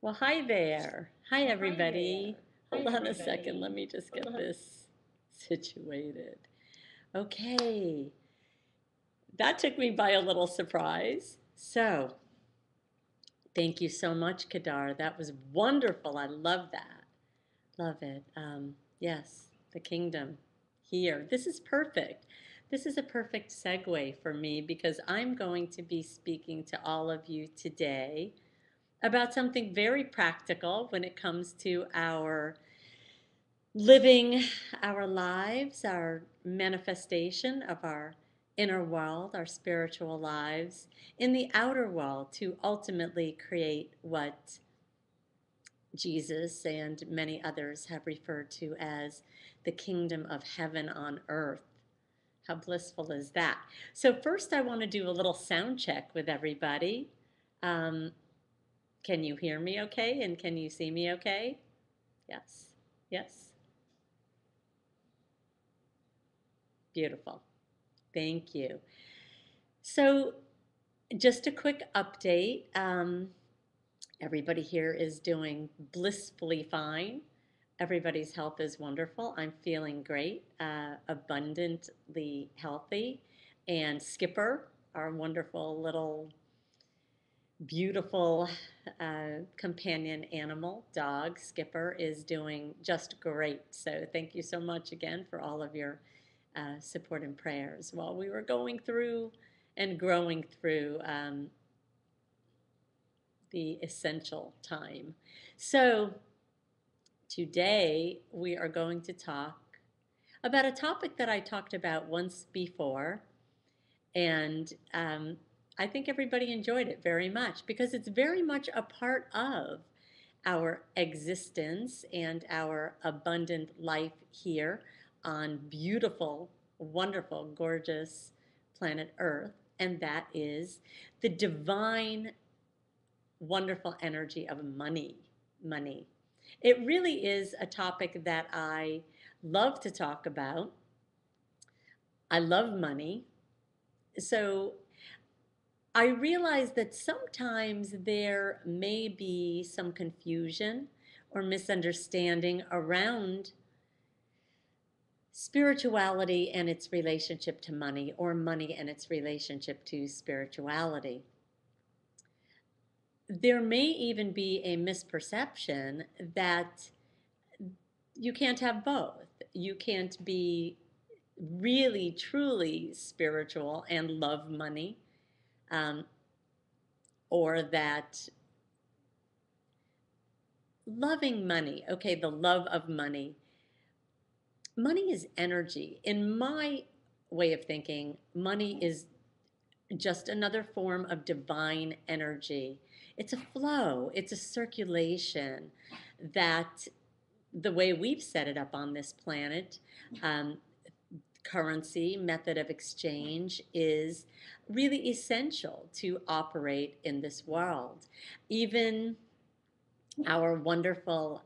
Well, hi there. Hi, Well, hi everybody. there. Hi, Hold on a second. Let everybody. me just Hold get on. this situated. Okay, that took me by a little surprise. So, thank you so much, Kadar. That was wonderful. I love that. Love it. Yes, the kingdom here. This is perfect. This is a perfect segue for me because I'm going to be speaking to all of you today about something very practical when it comes to our living our lives, our manifestation of our inner world, our spiritual lives in the outer world to ultimately create what Jesus and many others have referred to as the kingdom of heaven on earth. How blissful is that? So, first, I want to do a little sound check with everybody. Um, can you hear me okay? And can you see me okay? Yes. Yes. Beautiful. Thank you. So, just a quick update. Everybody here is doing blissfully fine. Everybody's health is wonderful. I'm feeling great, abundantly healthy. And Skipper, our wonderful little beautiful companion animal, dog, Skipper, is doing just great. So, thank you so much again for all of your support and prayers while we were going through and growing through the essential time. So, today we are going to talk about a topic that I talked about once before, and I think everybody enjoyed it very much because it's very much a part of our existence and our abundant life here on beautiful, wonderful, gorgeous planet Earth, and that is the divine, wonderful energy of money. Money. It really is a topic that I love to talk about. I love money. So I realize that sometimes there may be some confusion or misunderstanding around spirituality and its relationship to money, or money and its relationship to spirituality. There may even be a misperception that you can't have both. You can't be really, truly spiritual and love money, um, or that loving money, okay, the love of money. Money is energy. In my way of thinking, money is just another form of divine energy. It's a flow, it's a circulation that the way we've set it up on this planet, um, currency, method of exchange is really essential to operate in this world. Even our wonderful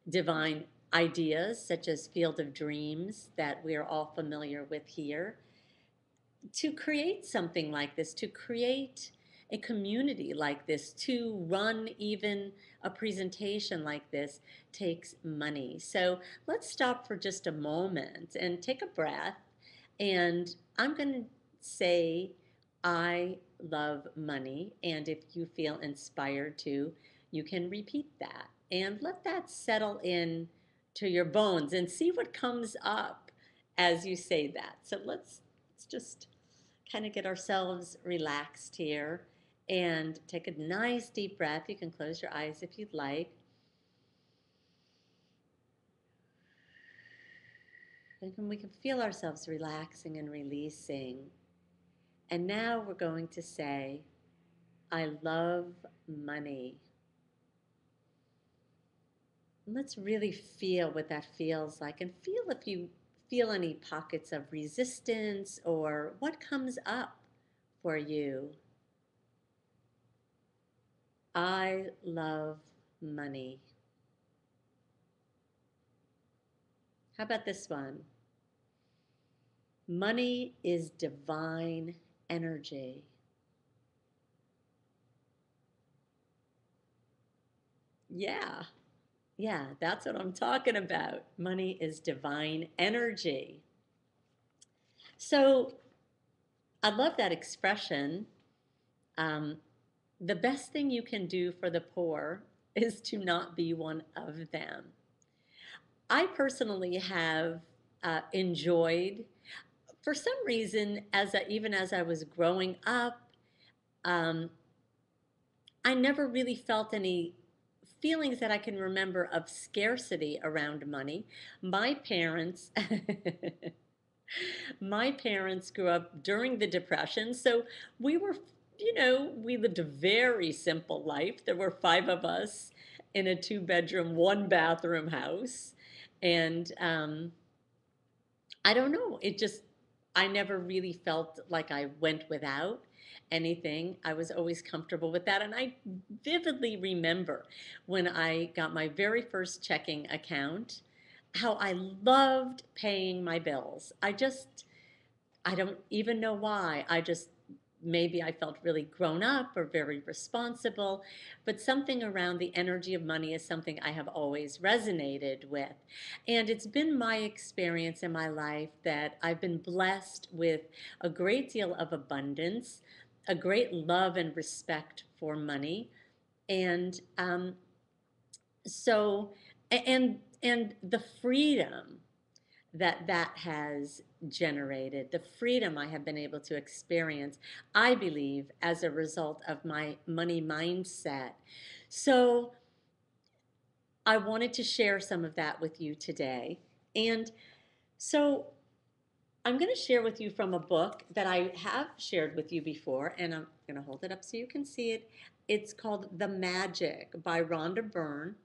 divine ideas, such as Field of Dreams, that we're all familiar with here, to create something like this, to create a community like this, to run even a presentation like this takes money. So let's stop for just a moment and take a breath. And I'm going to say, I love money. And if you feel inspired to, you can repeat that and let that settle in to your bones and see what comes up as you say that. So let's just kind of get ourselves relaxed here and take a nice deep breath. You can close your eyes if you'd like. And we can feel ourselves relaxing and releasing. And now we're going to say, I love money. And let's really feel what that feels like and feel if you feel any pockets of resistance or what comes up for you. I love money. How about this one? Money is divine energy. Yeah. Yeah, that's what I'm talking about. Money is divine energy. So I love that expression. Um, the best thing you can do for the poor is to not be one of them. I personally have enjoyed, for some reason, even as I was growing up, um, I never really felt any feelings that I can remember of scarcity around money. My parents, my parents grew up during the Depression, so we were, we lived a very simple life. There were five of us in a two-bedroom, one-bathroom house, and I don't know. I never really felt like I went without anything. I was always comfortable with that. And I vividly remember when I got my very first checking account, how I loved paying my bills. I don't even know why. Maybe I felt really grown up or very responsible, but something around the energy of money is something I have always resonated with. And it's been my experience in my life that I've been blessed with a great deal of abundance, a great love and respect for money. And so, and the freedom that has generated, the freedom I have been able to experience, I believe, as a result of my money mindset. So I wanted to share some of that with you today. And so I'm going to share with you from a book that I have shared with you before, and I'm going to hold it up so you can see it. It's called The Magic by Rhonda Byrne.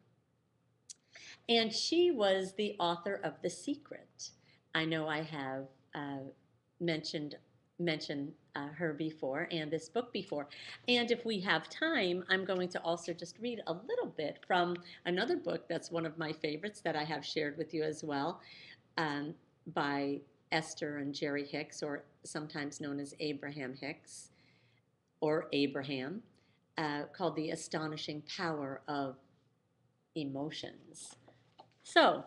And she was the author of The Secret. I know I have uh, mentioned mentioned her before and this book before. And if we have time, I'm going to also just read a little bit from another book that's one of my favorites that I have shared with you as well, um, by Esther and Jerry Hicks, or sometimes known as Abraham Hicks, or Abraham, called The Astonishing Power of Emotions. So,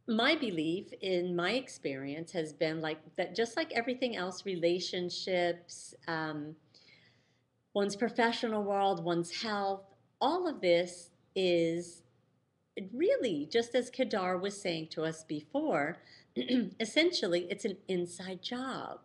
my belief in my experience has been like that, just like everything else, relationships, one's professional world, one's health, all of this is really, just as Kadar was saying to us before, essentially it's an inside job.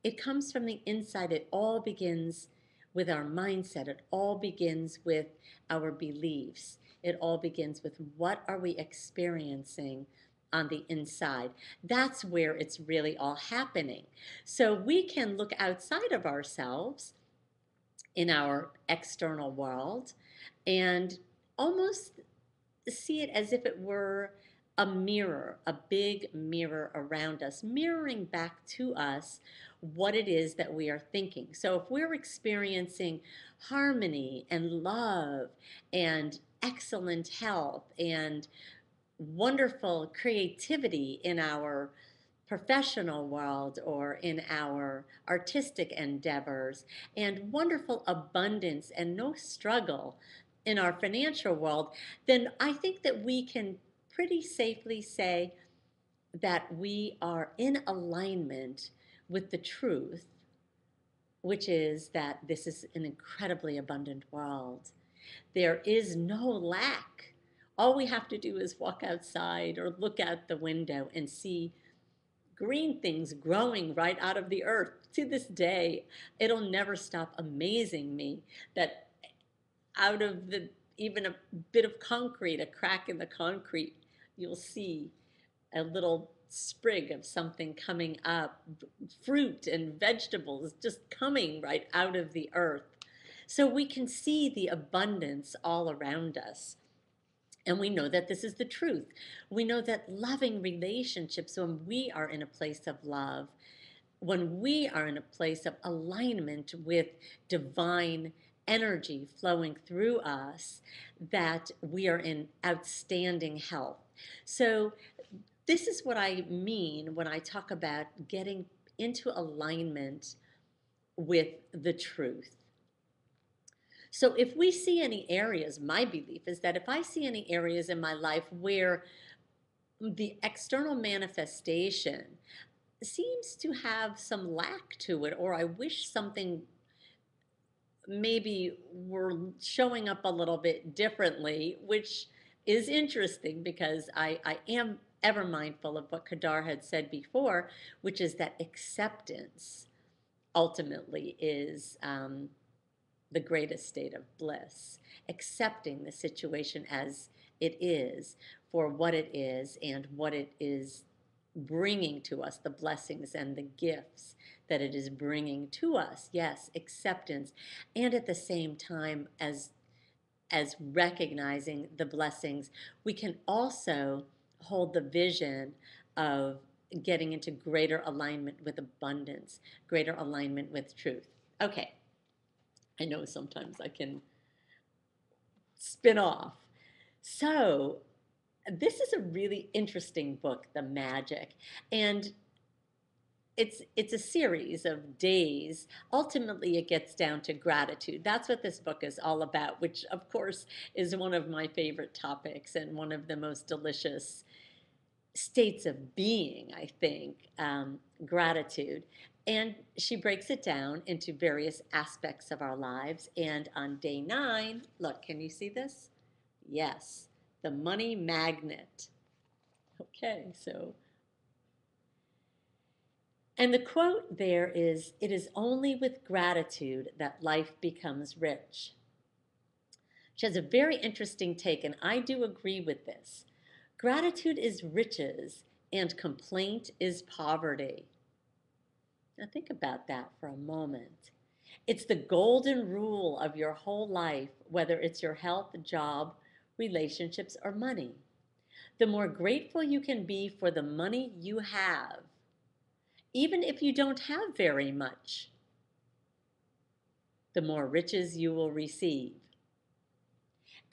It comes from the inside. It all begins with our mindset. It all begins with our beliefs. It all begins with what are we experiencing on the inside. That's where it's really all happening. So we can look outside of ourselves in our external world and almost see it as if it were a mirror, a big mirror around us, mirroring back to us what it is that we are thinking. So if we're experiencing harmony and love and excellent health and wonderful creativity in our professional world or in our artistic endeavors, and wonderful abundance and no struggle in our financial world, then I think that we can pretty safely say that we are in alignment with the truth, which is that this is an incredibly abundant world. There is no lack. All we have to do is walk outside or look out the window and see green things growing right out of the earth. To this day, it'll never stop amazing me that out of the even a bit of concrete, a crack in the concrete, you'll see a little sprig of something coming up, fruit and vegetables just coming right out of the earth. So we can see the abundance all around us. And we know that this is the truth. We know that loving relationships, when we are in a place of love, when we are in a place of alignment with divine energy flowing through us, that we are in outstanding health. So, this is what I mean when I talk about getting into alignment with the truth. So if we see any areas, my belief is that if I see any areas in my life where the external manifestation seems to have some lack to it, or I wish something maybe were showing up a little bit differently, which is interesting because I am ever mindful of what Kadar had said before, which is that acceptance ultimately is the greatest state of bliss, accepting the situation as it is for what it is and what it is bringing to us, the blessings and the gifts that it is bringing to us. Yes, acceptance. And at the same time as recognizing the blessings, we can also hold the vision of getting into greater alignment with abundance, greater alignment with truth. Okay, I know sometimes I can spin off. So, this is a really interesting book, The Magic. And it's a series of days. Ultimately, it gets down to gratitude. That's what this book is all about, which of course is one of my favorite topics and one of the most delicious states of being, I think, gratitude. And she breaks it down into various aspects of our lives. And on day 9, look, can you see this? Yes, the money magnet. Okay, so, and the quote there is, "It is only with gratitude that life becomes rich." She has a very interesting take, and I do agree with this. Gratitude is riches, and complaint is poverty. Now, think about that for a moment. It's the golden rule of your whole life, whether it's your health, job, relationships, or money. The more grateful you can be for the money you have, even if you don't have very much, the more riches you will receive.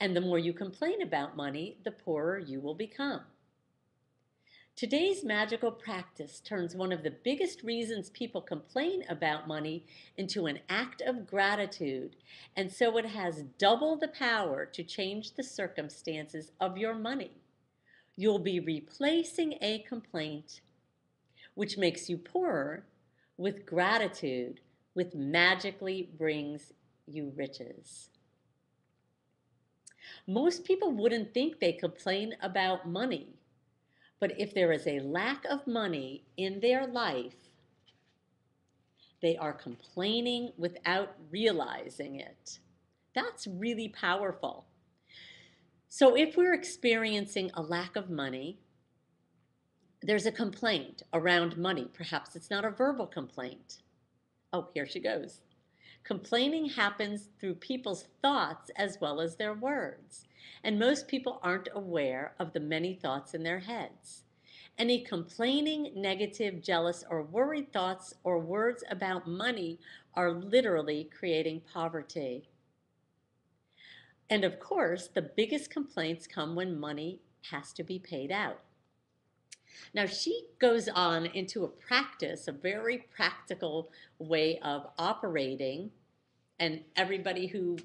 And the more you complain about money, the poorer you will become. Today's magical practice turns one of the biggest reasons people complain about money into an act of gratitude, and so it has double the power to change the circumstances of your money. You'll be replacing a complaint, which makes you poorer, with gratitude, which magically brings you riches. Most people wouldn't think they complain about money, but if there is a lack of money in their life, they are complaining without realizing it. That's really powerful. So if we're experiencing a lack of money, there's a complaint around money. Perhaps it's not a verbal complaint. Oh, here she goes. Complaining happens through people's thoughts as well as their words. And most people aren't aware of the many thoughts in their heads. Any complaining, negative, jealous, or worried thoughts or words about money are literally creating poverty. And of course, the biggest complaints come when money has to be paid out. Now, she goes on into a practice, a very practical way of operating. And everybody who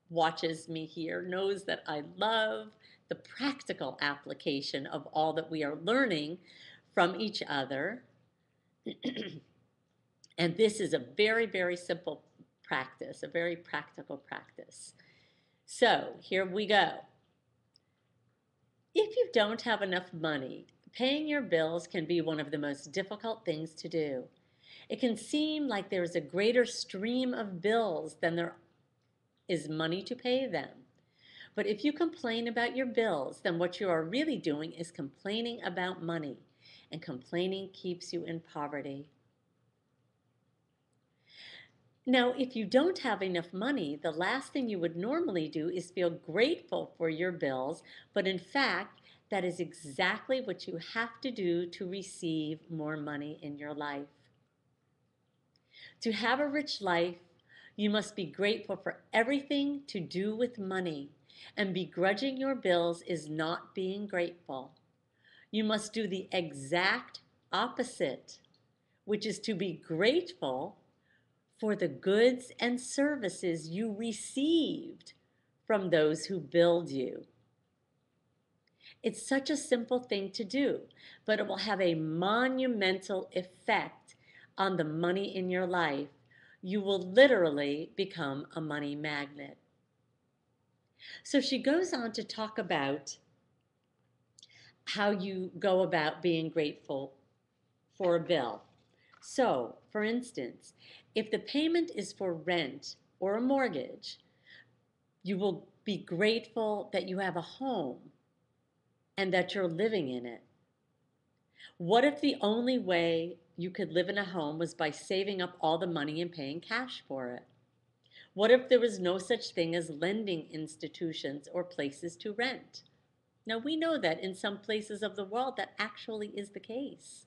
watches me here knows that I love the practical application of all that we are learning from each other. And this is a very, very simple practice, a very practical practice. So here we go. If you don't have enough money, paying your bills can be one of the most difficult things to do. It can seem like there is a greater stream of bills than there is money to pay them. But if you complain about your bills, then what you are really doing is complaining about money, and complaining keeps you in poverty. Now, if you don't have enough money, the last thing you would normally do is feel grateful for your bills, but in fact, that is exactly what you have to do to receive more money in your life. To have a rich life, you must be grateful for everything to do with money, and begrudging your bills is not being grateful. You must do the exact opposite, which is to be grateful for the goods and services you received from those who billed you. It's such a simple thing to do, but it will have a monumental effect on the money in your life. You will literally become a money magnet. So she goes on to talk about how you go about being grateful for a bill. So, for instance, if the payment is for rent or a mortgage, you will be grateful that you have a home and that you're living in it. What if the only way you could live in a home was by saving up all the money and paying cash for it? What if there was no such thing as lending institutions or places to rent? Now, we know that in some places of the world that actually is the case.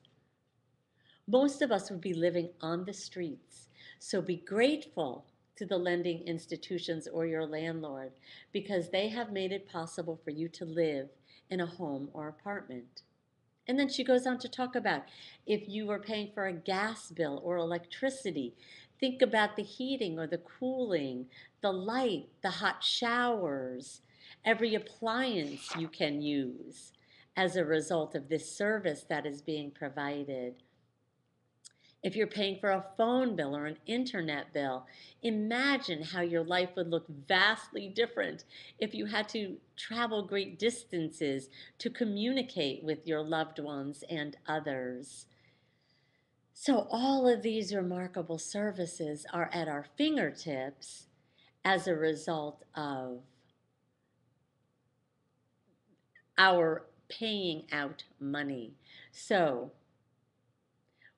Most of us would be living on the streets. So be grateful to the lending institutions or your landlord because they have made it possible for you to live in a home or apartment. And then she goes on to talk about if you are paying for a gas bill or electricity, think about the heating or the cooling, the light, the hot showers, every appliance you can use as a result of this service that is being provided. If you're paying for a phone bill or an internet bill, imagine how your life would look vastly different if you had to travel great distances to communicate with your loved ones and others. So, all of these remarkable services are at our fingertips as a result of our paying out money. So,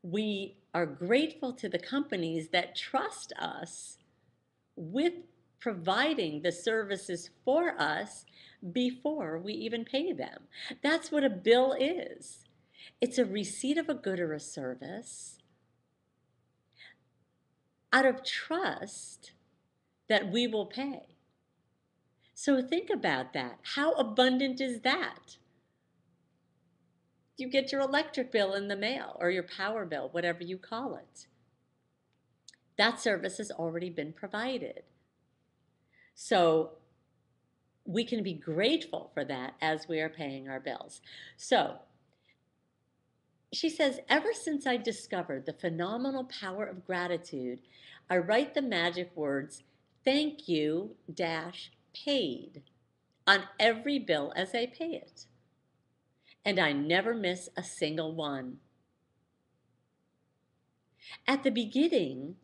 we are grateful to the companies that trust us with providing the services for us before we even pay them. That's what a bill is. It's a receipt of a good or a service out of trust that we will pay. So think about that. How abundant is that? You get your electric bill in the mail or your power bill, whatever you call it. That service has already been provided. So we can be grateful for that as we are paying our bills. So she says, ever since I discovered the phenomenal power of gratitude, I write the magic words, thank you dash paid, on every bill as I pay it. And I never miss a single one. At the beginning,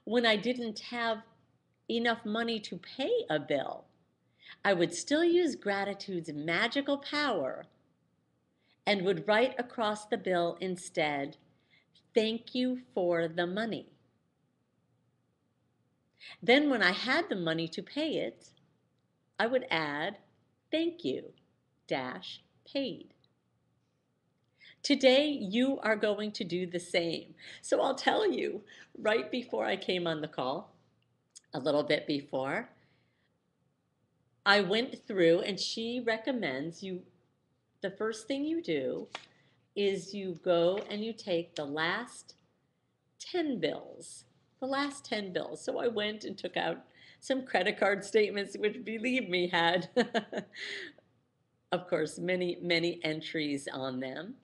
when I didn't have enough money to pay a bill, I would still use gratitude's magical power and would write across the bill instead, thank you for the money. Then when I had the money to pay it, I would add, thank you, dash, paid. Today, you are going to do the same. So I'll tell you, right before I came on the call, a little bit before, I went through and she recommends the first thing you do is you go and you take the last 10 bills, the last 10 bills. So I went and took out some credit card statements, which believe me had, of course, many, many entries on them.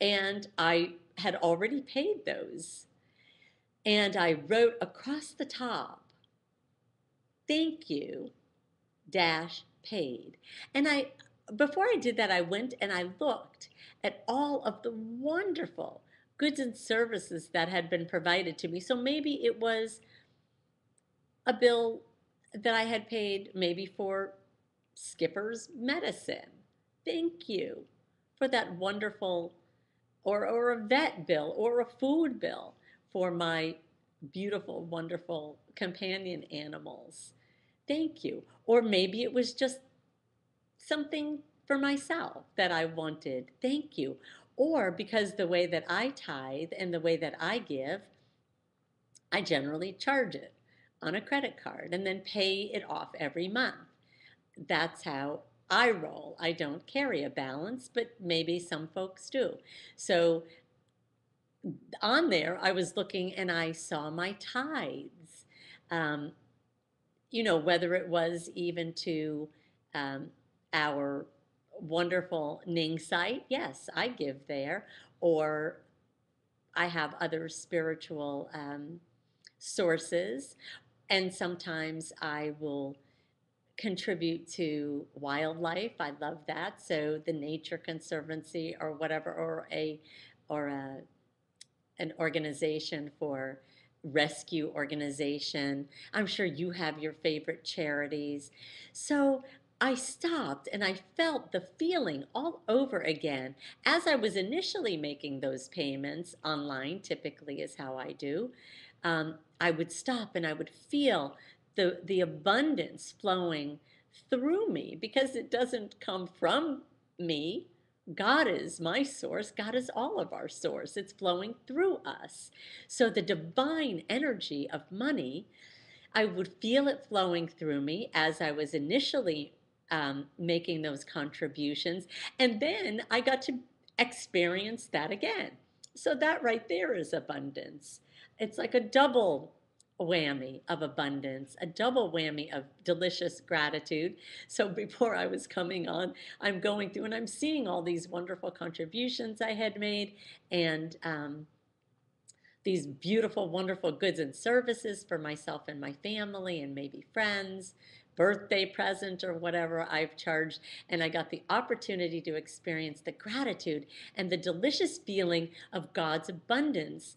And I had already paid those. And I wrote across the top, thank you, dash, paid. And before I did that, I went and I looked at all of the wonderful goods and services that had been provided to me. So maybe it was a bill that I had paid maybe for Skipper's medicine. Thank you for that wonderful, or a vet bill or a food bill for my beautiful, wonderful companion animals. Thank you. Or maybe it was just something for myself that I wanted. Thank you. Or because the way that I tithe and the way that I give, I generally charge it on a credit card and then pay it off every month. That's how I roll. I don't carry a balance, but maybe some folks do. So on there, I was looking and I saw my tithes. Um, whether it was even to um, our wonderful Ning site, yes, I give there, or I have other spiritual sources, and sometimes I will contribute to wildlife. I love that. So the Nature Conservancy or whatever, or an organization for rescue organization. I'm sure you have your favorite charities. So I stopped and I felt the feeling all over again as I was initially making those payments online, typically is how I do. I would stop and I would feel the abundance flowing through me because it doesn't come from me. God is my source. God is all of our source. It's flowing through us. So the divine energy of money, I would feel it flowing through me as I was initially making those contributions. And then I got to experience that again. So that right there is abundance. It's like a double whammy of abundance, a double whammy of delicious gratitude. So before I was coming on, I'm going through and I'm seeing all these wonderful contributions I had made, and these beautiful, wonderful goods and services for myself and my family and maybe friends, birthday present or whatever I've charged. And I got the opportunity to experience the gratitude and the delicious feeling of God's abundance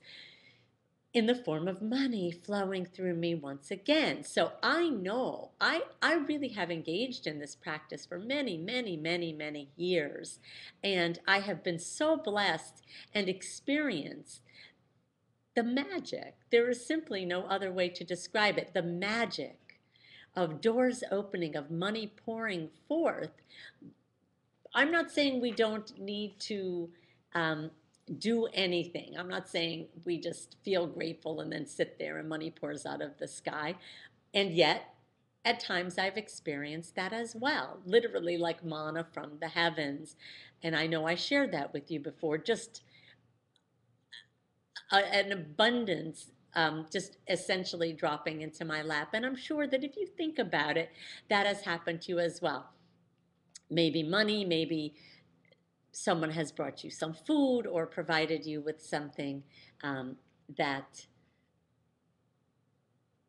in the form of money flowing through me once again. So I know I really have engaged in this practice for many, many, many, many years. And I have been so blessed and experienced the magic. There is simply no other way to describe it. The magic of doors opening, of money pouring forth. I'm not saying we don't need to um, do anything. I'm not saying we just feel grateful and then sit there and money pours out of the sky. And yet, at times I've experienced that as well, literally like manna from the heavens. And I know I shared that with you before, just an abundance just essentially dropping into my lap. And I'm sure that if you think about it, that has happened to you as well. Maybe money, maybe someone has brought you some food or provided you with something that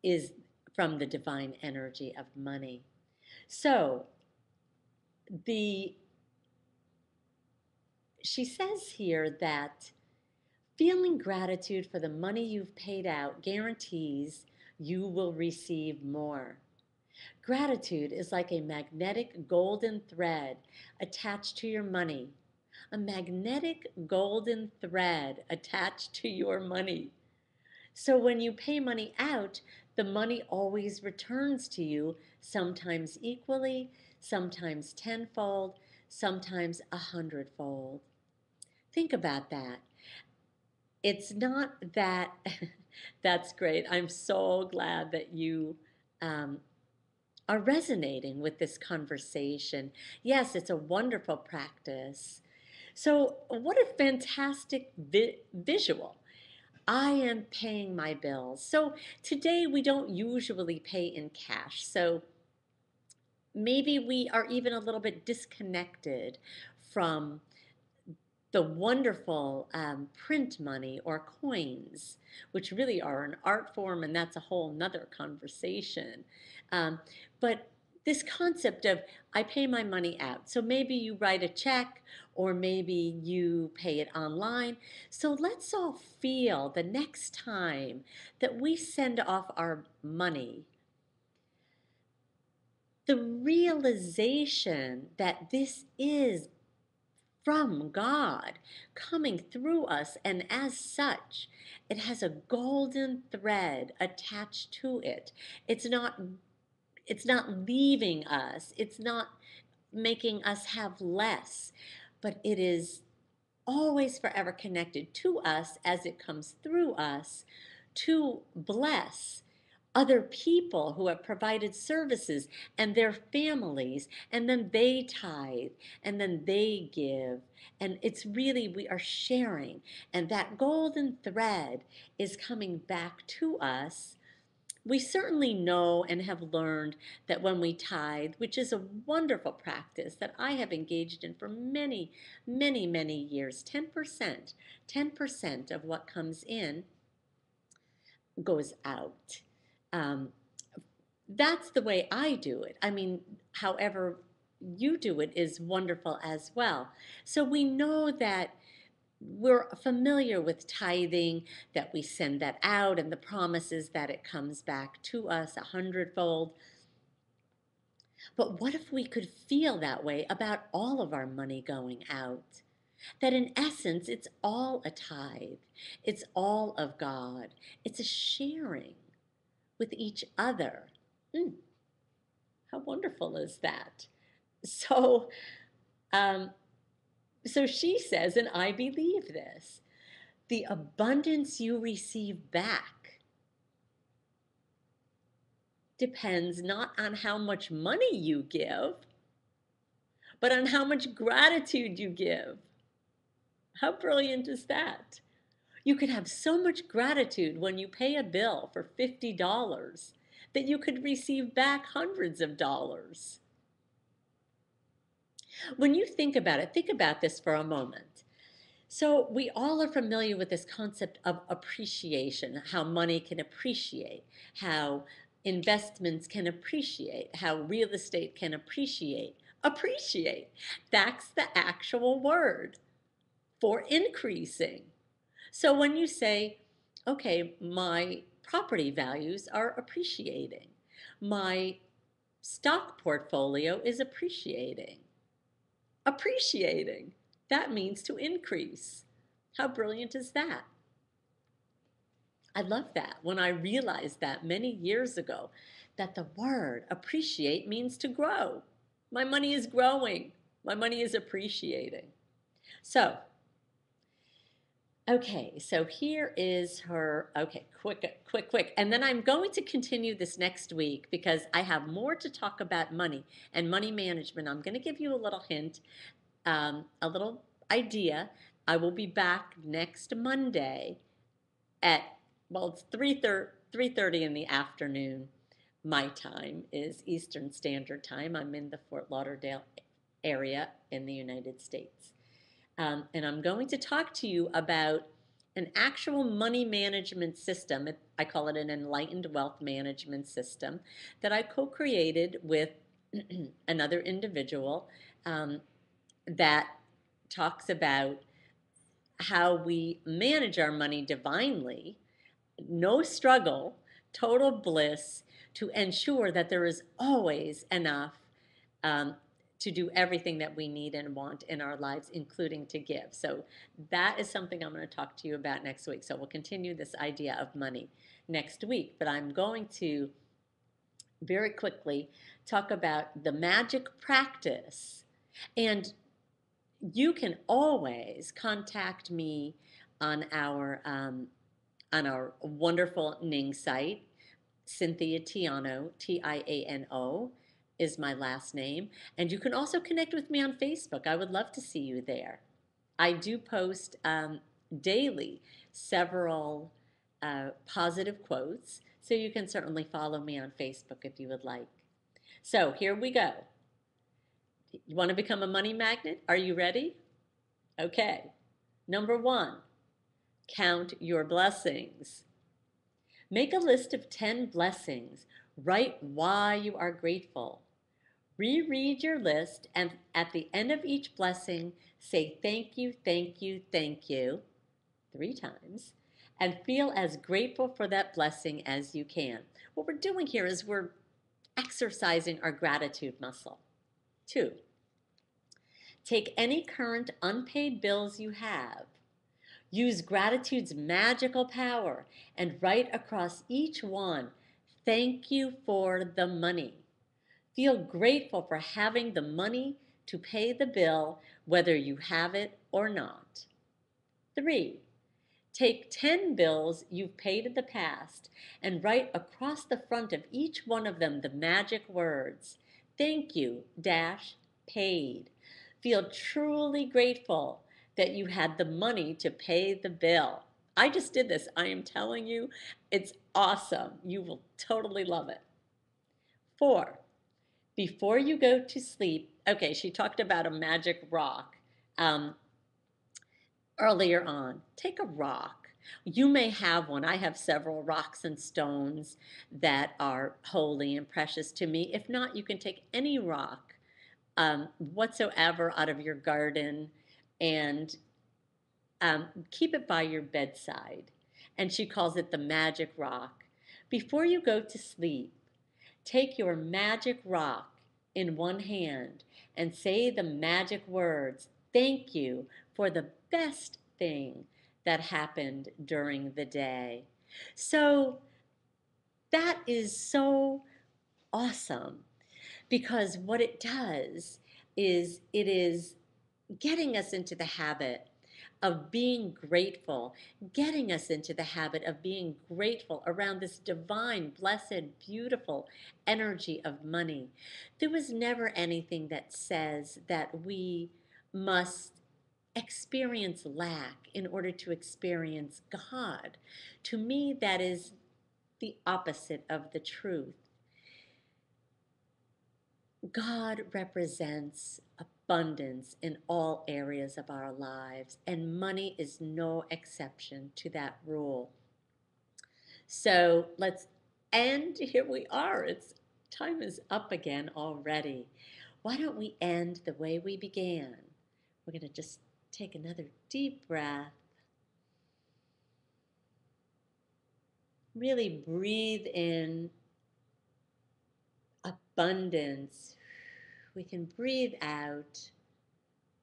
is from the divine energy of money. So the she says here that feeling gratitude for the money you've paid out guarantees you will receive more. Gratitude is like a magnetic golden thread attached to your money. A magnetic golden thread attached to your money. So when you pay money out, the money always returns to you, sometimes equally, sometimes tenfold, sometimes 100-fold. Think about that. It's not that, that's great. I'm so glad that you um, are resonating with this conversation. Yes, it's a wonderful practice. So, what a fantastic visual. I am paying my bills. So, today we don't usually pay in cash. So, maybe we are even a little bit disconnected from the wonderful print money or coins, which really are an art form, and that's a whole nother conversation. Um, but this concept of I pay my money out. So maybe you write a check or maybe you pay it online. So let's all feel the next time that we send off our money, the realization that this is from God coming through us, and as such, it has a golden thread attached to it. It's not it's not leaving us. It's not making us have less, but it is always forever connected to us as it comes through us to bless other people who have provided services and their families, and then they tithe, and then they give. And it's really, we are sharing. And that golden thread is coming back to us. We certainly know and have learned that when we tithe, which is a wonderful practice that I have engaged in for many, many, many years, 10%, 10% of what comes in goes out. Um, that's the way I do it. I mean, however you do it is wonderful as well. So we know that we're familiar with tithing, that we send that out, and the promises that it comes back to us a hundredfold. But what if we could feel that way about all of our money going out? That in essence, it's all a tithe, it's all of God, it's a sharing with each other. Mm, how wonderful is that? So, um, so she says, and I believe this, the abundance you receive back depends not on how much money you give, but on how much gratitude you give. How brilliant is that? You could have so much gratitude when you pay a bill for $50 that you could receive back hundreds of dollars. When you think about it, think about this for a moment. So, we all are familiar with this concept of appreciation, how money can appreciate, how investments can appreciate, how real estate can appreciate. Appreciate. That's the actual word for increasing. So, when you say, okay, my property values are appreciating, my stock portfolio is appreciating. Appreciating. That means to increase. How brilliant is that? I love that when I realized that many years ago, that the word appreciate means to grow. My money is growing. My money is appreciating. So, okay, so here is her. Okay, quick, quick, quick. And then I'm going to continue this next week because I have more to talk about money and money management. I'm going to give you a little hint, a little idea. I will be back next Monday at, well, it's 3:30 in the afternoon. My time is Eastern Standard Time. I'm in the Fort Lauderdale area in the United States. And I'm going to talk to you about an actual money management system. I call it an enlightened wealth management system that I co-created with another individual, that talks about how we manage our money divinely, no struggle, total bliss, to ensure that there is always enough, um, to do everything that we need and want in our lives, including to give. So that is something I'm going to talk to you about next week. So we'll continue this idea of money next week, but I'm going to very quickly talk about the magic practice. And you can always contact me on our wonderful Ning site. Cynthia Tiano, Tiano, is my last name. And you can also connect with me on Facebook. I would love to see you there. I do post daily several positive quotes, so you can certainly follow me on Facebook if you would like. So here we go. You want to become a money magnet? Are you ready? Okay. Number one, count your blessings. Make a list of 10 blessings. Write why you are grateful. Reread your list, and at the end of each blessing, say thank you, thank you, thank you 3 times, and feel as grateful for that blessing as you can. What we're doing here is we're exercising our gratitude muscle. 2, take any current unpaid bills you have. Use gratitude's magical power and write across each one, thank you for the money. Feel grateful for having the money to pay the bill, whether you have it or not. 3, Take 10 bills you've paid in the past and write across the front of each one of them the magic words, "Thank you, dash, paid." Feel truly grateful that you had the money to pay the bill. I just did this. I am telling you, it's awesome. You will totally love it. 4, before you go to sleep, okay, she talked about a magic rock. Um, Earlier on. Take a rock. You may have one. I have several rocks and stones that are holy and precious to me. If not, you can take any rock whatsoever out of your garden and keep it by your bedside. And she calls it the magic rock. Before you go to sleep, take your magic rock in one hand and say the magic words, "Thank you for the best thing that happened during the day." So that is so awesome because what it does is it is getting us into the habit of being grateful, getting us into the habit of being grateful around this divine, blessed, beautiful energy of money. There was never anything that says that we must experience lack in order to experience God. To me, that is the opposite of the truth. God represents abundance in all areas of our lives, and money is no exception to that rule. So let's end. Here we are. It's time is up again already. Why don't we end the way we began? We're going to just take another deep breath. Really breathe in abundance. We can breathe out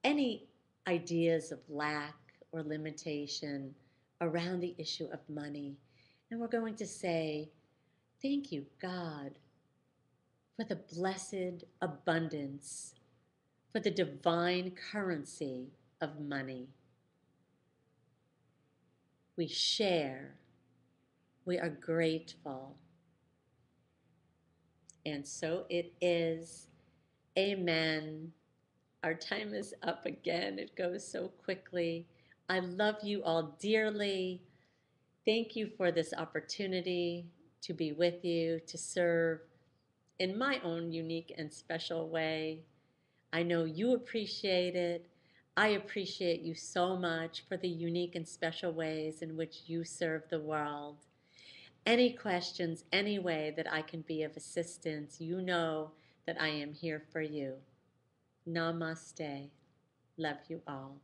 any ideas of lack or limitation around the issue of money. And we're going to say, "Thank you, God, for the blessed abundance, for the divine currency of money. We share, we are grateful." And so it is. Amen. Our time is up again. It goes so quickly. I love you all dearly. Thank you for this opportunity to be with you, to serve in my own unique and special way. I know you appreciate it. I appreciate you so much for the unique and special ways in which you serve the world. Any questions, any way that I can be of assistance, you know that I am here for you. Namaste. Love you all.